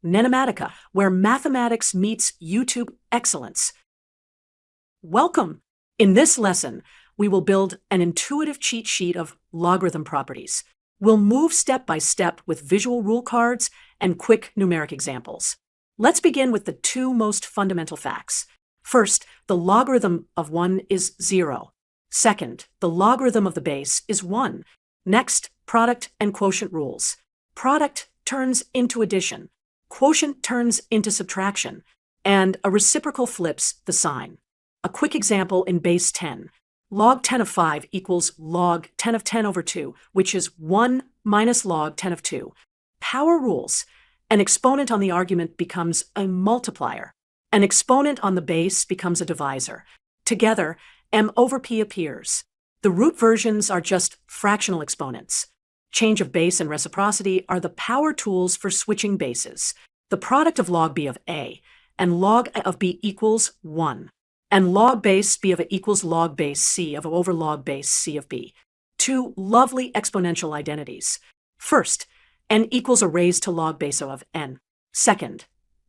NENOMATICA, where mathematics meets YouTube excellence. Welcome! In this lesson, we will build an intuitive cheat sheet of logarithm properties. We'll move step by step with visual rule cards and quick numeric examples. Let's begin with the two most fundamental facts. First, the logarithm of 1 is 0. Second, the logarithm of the base is 1. Next, product and quotient rules. Product turns into addition. Quotient turns into subtraction, and a reciprocal flips the sign. A quick example in base 10. Log 10 of 5 equals log 10 of 10 over 2, which is 1 minus log 10 of 2. Power rules. An exponent on the argument becomes a multiplier. An exponent on the base becomes a divisor. Together, m over p appears. The root versions are just fractional exponents. Change of base and reciprocity are the power tools for switching bases. The product of log b of a and log a of b equals 1. And log base b of a equals log base c of a over log base c of b. Two lovely exponential identities. First, n equals a raised to log base of n. Second,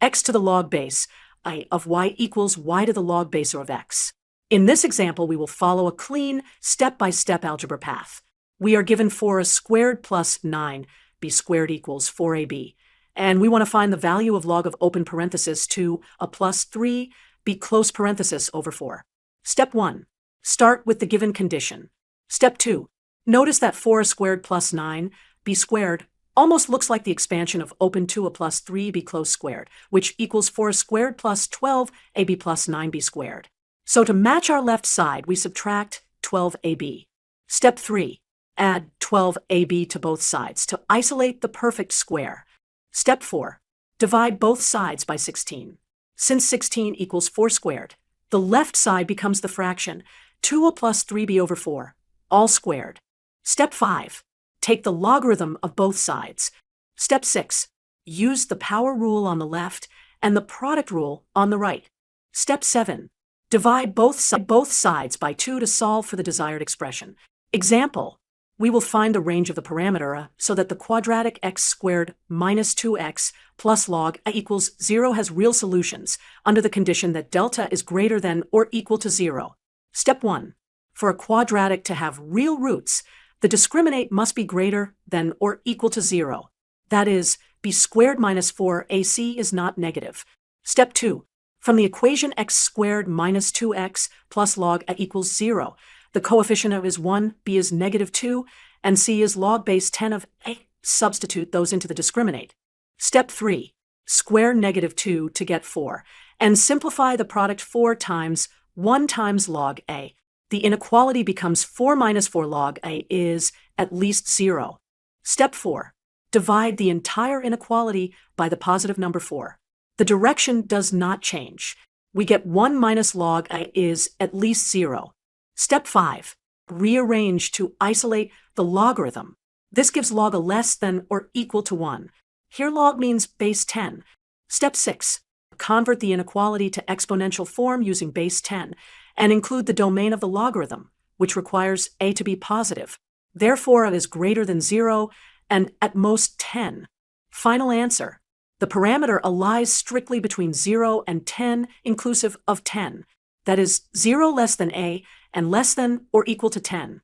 x to the log base I of y equals y to the log base of x. In this example, we will follow a clean, step-by-step algebra path. We are given 4a squared plus 9b squared equals 4ab. And we want to find the value of log of open parenthesis 2 a plus 3b close parenthesis over 4. Step 1. Start with the given condition. Step 2. Notice that 4a squared plus 9b squared almost looks like the expansion of open 2 a plus 3b close squared, which equals 4a squared plus 12ab plus 9b squared. So to match our left side, we subtract 12ab. Step 3. Add 12ab to both sides to isolate the perfect square. Step 4. Divide both sides by 16. Since 16 equals 4 squared, the left side becomes the fraction 2a plus 3b over 4, all squared. Step 5. Take the logarithm of both sides. Step 6. Use the power rule on the left and the product rule on the right. Step 7. Divide both sides by 2 to solve for the desired expression. Example. We will find the range of the parameter so that the quadratic x squared minus 2x plus log a equals 0 has real solutions under the condition that delta is greater than or equal to 0. Step 1. For a quadratic to have real roots, the discriminant must be greater than or equal to 0. That is, b squared minus 4ac is not negative. Step 2. From the equation x squared minus 2x plus log a equals 0, the coefficient of is 1, b is negative 2, and c is log base 10 of a. Substitute those into the discriminant. Step 3. Square negative 2 to get 4, and simplify the product 4 times 1 times log a. The inequality becomes 4 minus 4 log a is at least 0. Step 4. Divide the entire inequality by the positive number 4. The direction does not change. We get 1 minus log a is at least 0. Step 5. Rearrange to isolate the logarithm. This gives log a less than or equal to 1. Here log means base 10. Step 6. Convert the inequality to exponential form using base 10 and include the domain of the logarithm, which requires a to be positive. Therefore, it is greater than 0 and at most 10. Final answer. The parameter lies strictly between 0 and 10 inclusive of 10. That is 0 less than a and less than or equal to 10.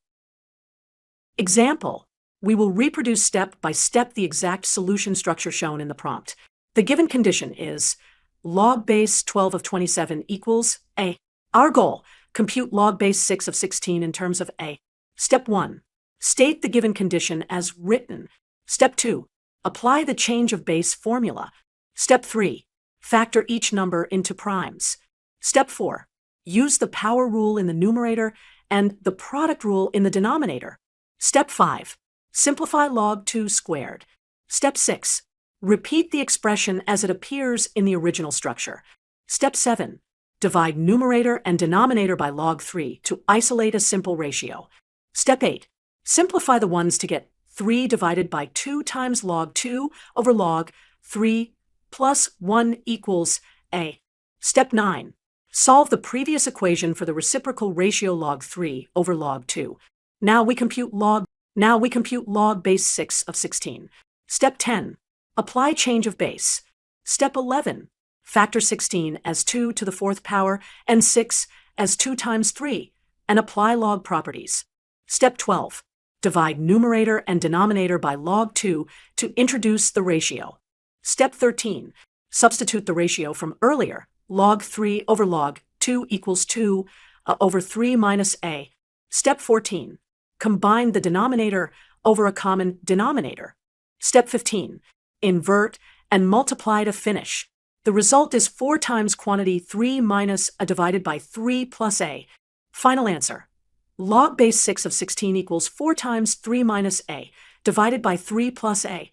Example. We will reproduce step by step the exact solution structure shown in the prompt. The given condition is log base 12 of 27 equals a. Our goal, compute log base 6 of 16 in terms of a. Step 1. State the given condition as written. Step 2. Apply the change of base formula. Step 3. Factor each number into primes. Step 4. Use the power rule in the numerator and the product rule in the denominator. Step 5. Simplify log 2 squared. Step 6. Repeat the expression as it appears in the original structure. Step 7. Divide numerator and denominator by log 3 to isolate a simple ratio. Step 8. Simplify the ones to get 3 divided by 2 times log 2 over log 3 plus 1 equals a. Step 9. Solve the previous equation for the reciprocal ratio log 3 over log 2. Now we compute log base 6 of 16. Step 10. Apply change of base. Step 11. Factor 16 as 2 to the fourth power and 6 as 2 times 3, and apply log properties. Step 12. Divide numerator and denominator by log 2 to introduce the ratio. Step 13. Substitute the ratio from earlier, log 3 over log 2 equals 2 over 3 minus a. Step 14. Combine the denominator over a common denominator. Step 15. Invert and multiply to finish. The result is 4 times quantity 3 minus a divided by 3 plus a. Final answer. Log base 6 of 16 equals 4 times 3 minus a divided by 3 plus a.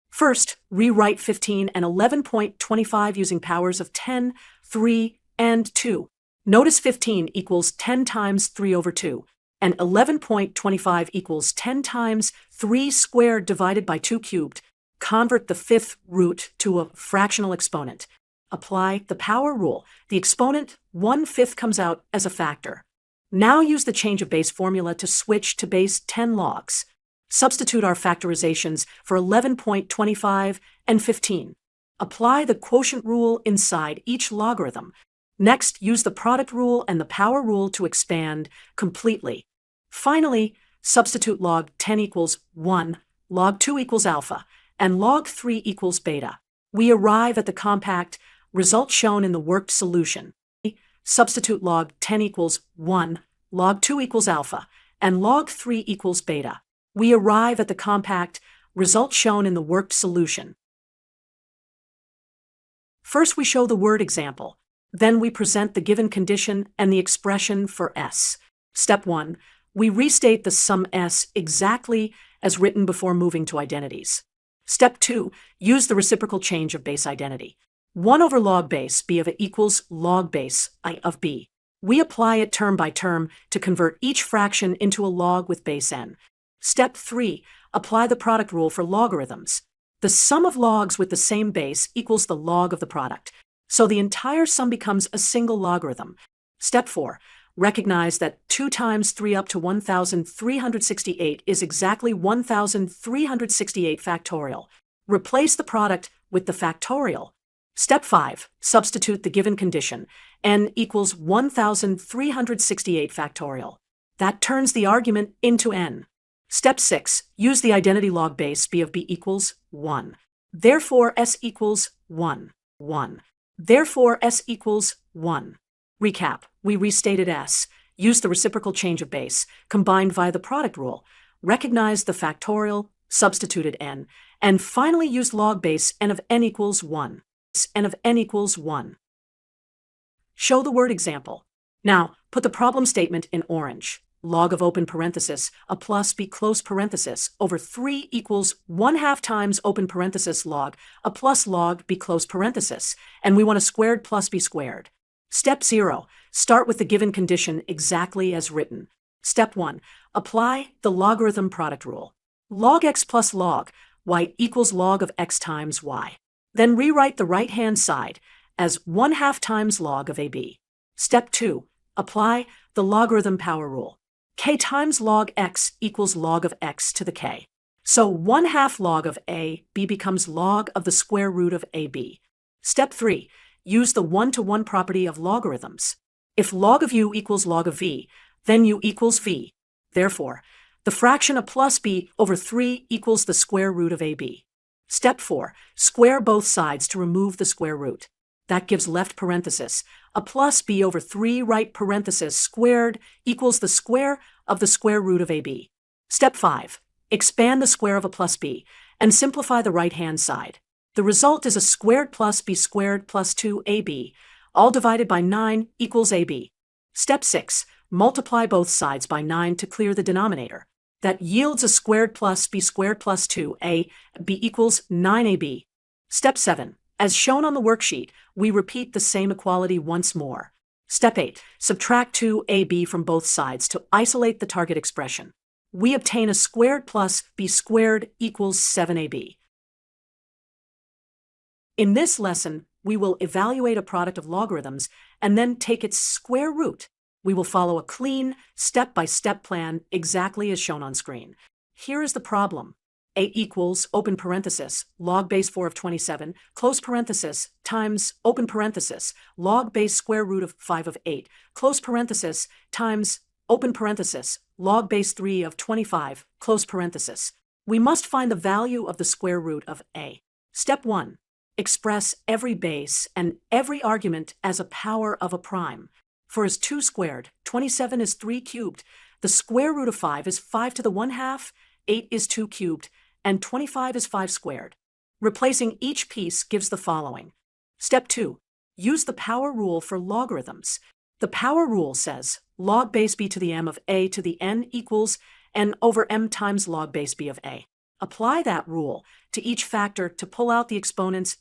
First, rewrite 15 and 11.25 using powers of 10, 3, and 2. Notice 15 equals 10 times 3 over 2, and 11.25 equals 10 times 3 squared divided by 2 cubed. Convert the fifth root to a fractional exponent. Apply the power rule. The exponent 1/5 comes out as a factor. Now use the change of base formula to switch to base 10 logs. Substitute our factorizations for 11.25 and 15. Apply the quotient rule inside each logarithm. Next, use the product rule and the power rule to expand completely. Finally, substitute log 10 equals 1, log 2 equals alpha, and log 3 equals beta. We arrive at the compact result shown in the worked solution. Substitute log 10 equals 1, log 2 equals alpha, and log 3 equals beta. We arrive at the compact result shown in the worked solution. First, we show the word example. Then we present the given condition and the expression for S. Step 1. We restate the sum S exactly as written before moving to identities. Step 2. Use the reciprocal change of base identity. 1 over log base b of a equals log base I of b. We apply it term by term to convert each fraction into a log with base n. Step 3. Apply the product rule for logarithms. The sum of logs with the same base equals the log of the product, so the entire sum becomes a single logarithm. Step 4. Recognize that 2 times 3 up to 1,368 is exactly 1,368 factorial. Replace the product with the factorial. Step 5. Substitute the given condition, n equals 1,368 factorial. That turns the argument into n. Step 6. Use the identity log base b of b equals 1. Therefore, s equals 1, 1. Therefore, s equals 1. Recap. We restated s, used the reciprocal change of base, combined via the product rule, recognized the factorial, substituted n, and finally used log base n of n equals 1. N of n equals 1. Show the word example. Now, put the problem statement in orange. Log of open parenthesis, a plus b close parenthesis, over 3 equals 1/2 times open parenthesis log, a plus log b close parenthesis, and we want a squared plus b squared. Step 0. Start with the given condition exactly as written. Step 1. Apply the logarithm product rule. Log x plus log y equals log of x times y. Then rewrite the right-hand side as 1/2 times log of ab. Step 2. Apply the logarithm power rule. K times log x equals log of x to the k. So 1/2 log of a b becomes log of the square root of ab. Step 3. Use the 1-to-1 property of logarithms. If log of u equals log of v, then u equals v. Therefore, the fraction a plus b over 3 equals the square root of ab. Step 4. Square both sides to remove the square root. That gives left parenthesis. A plus b over 3 right parenthesis squared equals the square of the square root of ab. Step 5. Expand the square of a plus b and simplify the right-hand side. The result is a squared plus b squared plus 2ab, all divided by 9 equals ab. Step 6. Multiply both sides by 9 to clear the denominator. That yields a squared plus b squared plus 2ab equals 9ab. Step 7. As shown on the worksheet, we repeat the same equality once more. Step 8. Subtract 2ab from both sides to isolate the target expression. We obtain a squared plus b squared equals 7ab. In this lesson, we will evaluate a product of logarithms and then take its square root. We will follow a clean, step-by-step plan exactly as shown on screen. Here is the problem. A equals, open parenthesis, log base 4 of 27, close parenthesis, times, open parenthesis, log base square root of 5 of 8, close parenthesis, times, open parenthesis, log base 3 of 25, close parenthesis. We must find the value of the square root of A. Step 1. Express every base and every argument as a power of a prime. For as 2 squared, 27 is 3 cubed, the square root of 5 is 5 to the 1/2, 8 is 2 cubed, and 25 is 5 squared. Replacing each piece gives the following. Step 2. Use the power rule for logarithms. The power rule says log base b to the m of a to the n equals n over m times log base b of a. Apply that rule to each factor to pull out the exponents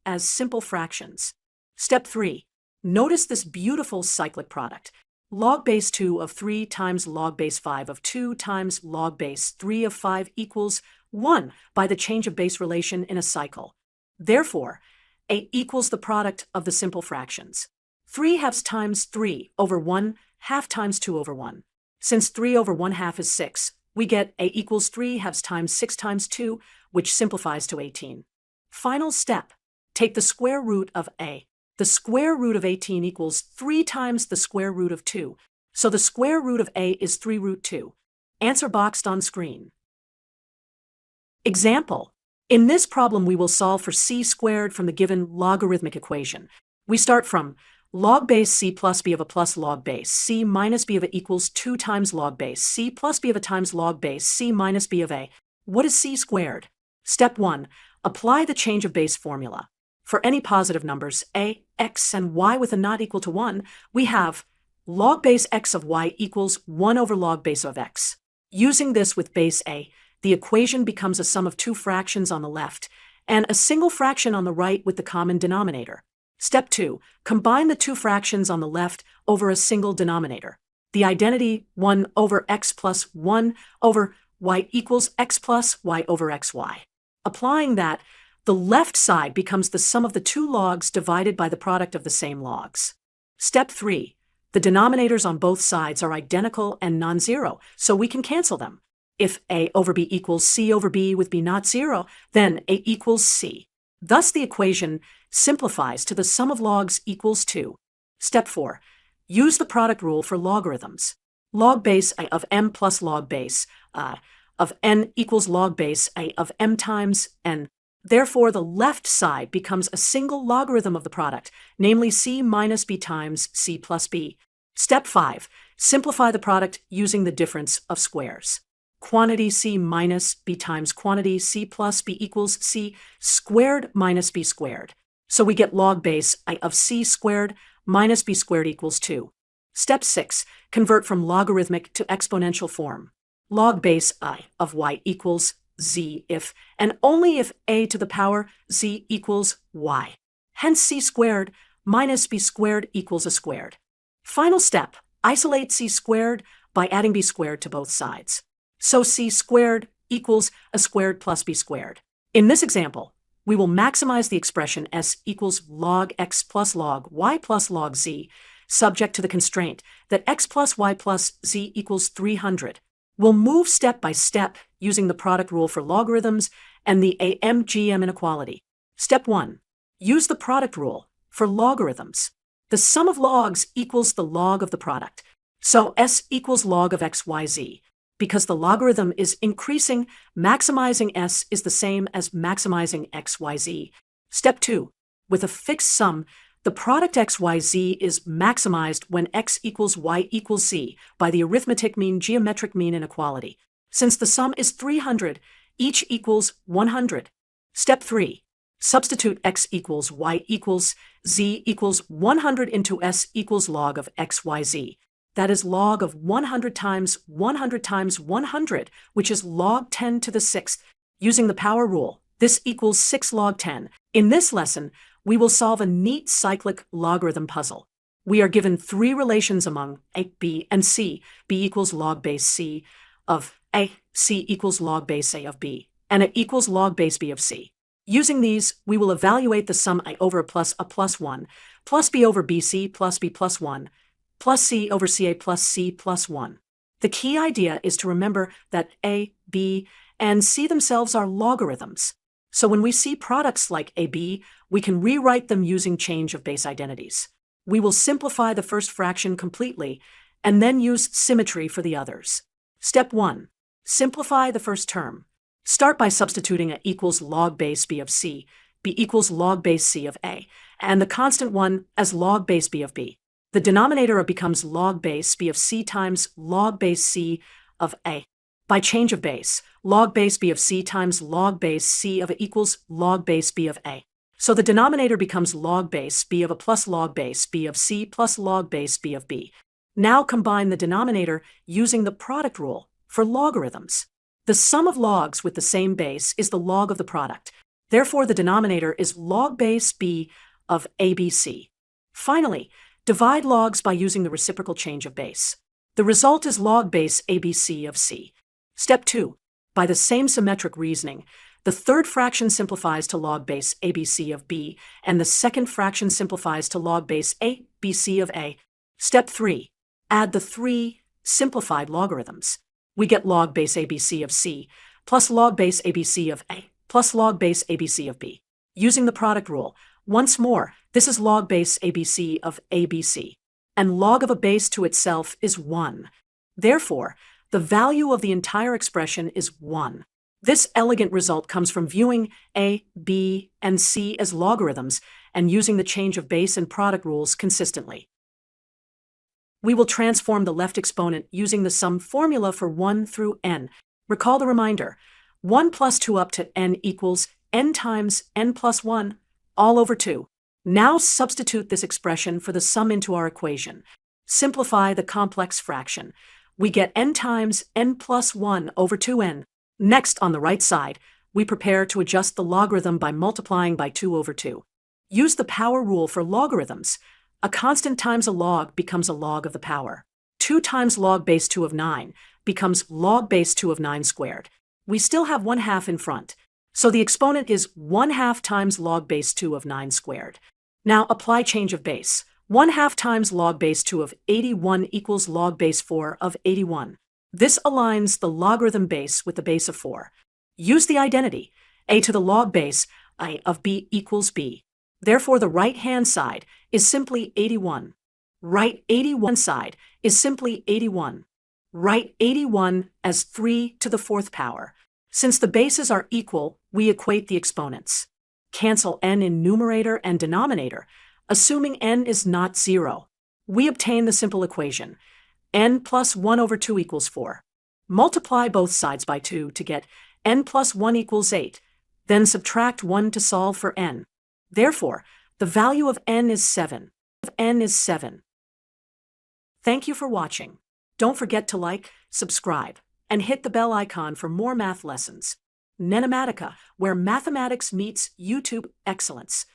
as simple fractions. Step 3. Notice this beautiful cyclic product. Log base 2 of 3 times log base 5 of 2 times log base 3 of 5 equals 1 by the change of base relation in a cycle. Therefore, A equals the product of the simple fractions. 3/2 times 3 over 1/2 times 2 over 1. Since 3 over 1/2 is 6, we get A equals 3/2 times 6 times 2, which simplifies to 18. Final step. Take the square root of A. The square root of 18 equals 3 times the square root of 2, so the square root of A is 3 root 2. Answer boxed on screen. Example. In this problem we will solve for c squared from the given logarithmic equation. We start from log base c plus b of a plus log base c minus b of a equals 2 times log base c plus b of a times log base c minus b of a. What is c squared? Step 1. Apply the change of base formula. For any positive numbers a, x, and y with a not equal to 1, we have log base x of y equals 1 over log base of x. Using this with base a, the equation becomes a sum of 2 fractions on the left and a single fraction on the right with the common denominator. Step 2. Combine the 2 fractions on the left over a single denominator. The identity 1 over x plus 1 over y equals x plus y over xy. Applying that, the left side becomes the sum of the 2 logs divided by the product of the same logs. Step 3. The denominators on both sides are identical and non-zero, so we can cancel them. If a over b equals c over b with b not 0, then a equals c. Thus the equation simplifies to the sum of logs equals 2. Step 4. Use the product rule for logarithms. Log base a of m plus log base of n equals log base a of m times n. Therefore, the left side becomes a single logarithm of the product, namely c minus b times c plus b. Step 5. Simplify the product using the difference of squares. Quantity c minus b times quantity c plus b equals c squared minus b squared. So we get log base I of c squared minus b squared equals 2. Step 6. Convert from logarithmic to exponential form. Log base I of y equals z if and only if a to the power z equals y. Hence c squared minus b squared equals a squared. Final step. Isolate c squared by adding b squared to both sides. So c squared equals a squared plus b squared. In this example, we will maximize the expression s equals log x plus log y plus log z, subject to the constraint that x plus y plus z equals 300. We'll move step by step using the product rule for logarithms and the AMGM inequality. Step 1. Use the product rule for logarithms. The sum of logs equals the log of the product. So s equals log of xyz. Because the logarithm is increasing, maximizing s is the same as maximizing xyz. Step 2. With a fixed sum, the product xyz is maximized when x equals y equals z by the arithmetic mean geometric mean inequality. Since the sum is 300, each equals 100. Step 3. Substitute x equals y equals z equals 100 into s equals log of xyz. That is log of 100 times 100 times 100, which is log 10 to the 6th. Using the power rule, this equals 6 log 10. In this lesson, we will solve a neat cyclic logarithm puzzle. We are given 3 relations among a, b, and c. b equals log base c of a, c equals log base a of b, and a equals log base b of c. Using these, we will evaluate the sum I over a plus 1, plus b over bc plus b plus 1, plus c over ca plus c plus 1. The key idea is to remember that A, B, and C themselves are logarithms. So when we see products like AB, we can rewrite them using change of base identities. We will simplify the first fraction completely and then use symmetry for the others. Step 1. Simplify the first term. Start by substituting A equals log base B of C, B equals log base C of A, and the constant 1 as log base B of B. The denominator becomes log base B of C times log base C of A. By change of base, log base B of C times log base C of A equals log base B of A. So the denominator becomes log base B of A plus log base B of C plus log base B of B. Now combine the denominator using the product rule for logarithms. The sum of logs with the same base is the log of the product. Therefore, the denominator is log base B of ABC. Finally, divide logs by using the reciprocal change of base. The result is log base ABC of C. Step 2. By the same symmetric reasoning, the third fraction simplifies to log base ABC of B, and the second fraction simplifies to log base ABC of A. Step 3. Add the three simplified logarithms. We get log base ABC of C plus log base ABC of A plus log base ABC of B. Using the product rule, once more, this is log base ABC of ABC, and log of a base to itself is 1. Therefore, the value of the entire expression is 1. This elegant result comes from viewing A, B, and C as logarithms and using the change of base and product rules consistently. We will transform the left exponent using the sum formula for 1 through n. Recall the reminder, 1 plus 2 up to n equals n times n plus 1, all over 2. Now substitute this expression for the sum into our equation. Simplify the complex fraction. We get n times n plus 1 over 2n. Next, on the right side, we prepare to adjust the logarithm by multiplying by 2 over 2. Use the power rule for logarithms. A constant times a log becomes a log of the power. 2 times log base 2 of 9 becomes log base 2 of 9 squared. We still have 1/2 in front, so the exponent is 1/2 times log base 2 of 9 squared. Now apply change of base. 1/2 times log base 2 of 81 equals log base 4 of 81. This aligns the logarithm base with the base of 4. Use the identity, a to the log base I of b equals b. Therefore, the right-hand side is simply 81. Write 81 side is simply 81. Write 81 as 3 to the 4th power. Since the bases are equal, we equate the exponents. Cancel n in numerator and denominator, assuming n is not 0. We obtain the simple equation, n plus 1 over 2 equals 4. Multiply both sides by 2 to get n plus 1 equals 8. Then subtract 1 to solve for n. Therefore, the value of n is 7. Thank you for watching. Don't forget to like, subscribe, and hit the bell icon for more math lessons. NENOMATICA, where mathematics meets YouTube excellence.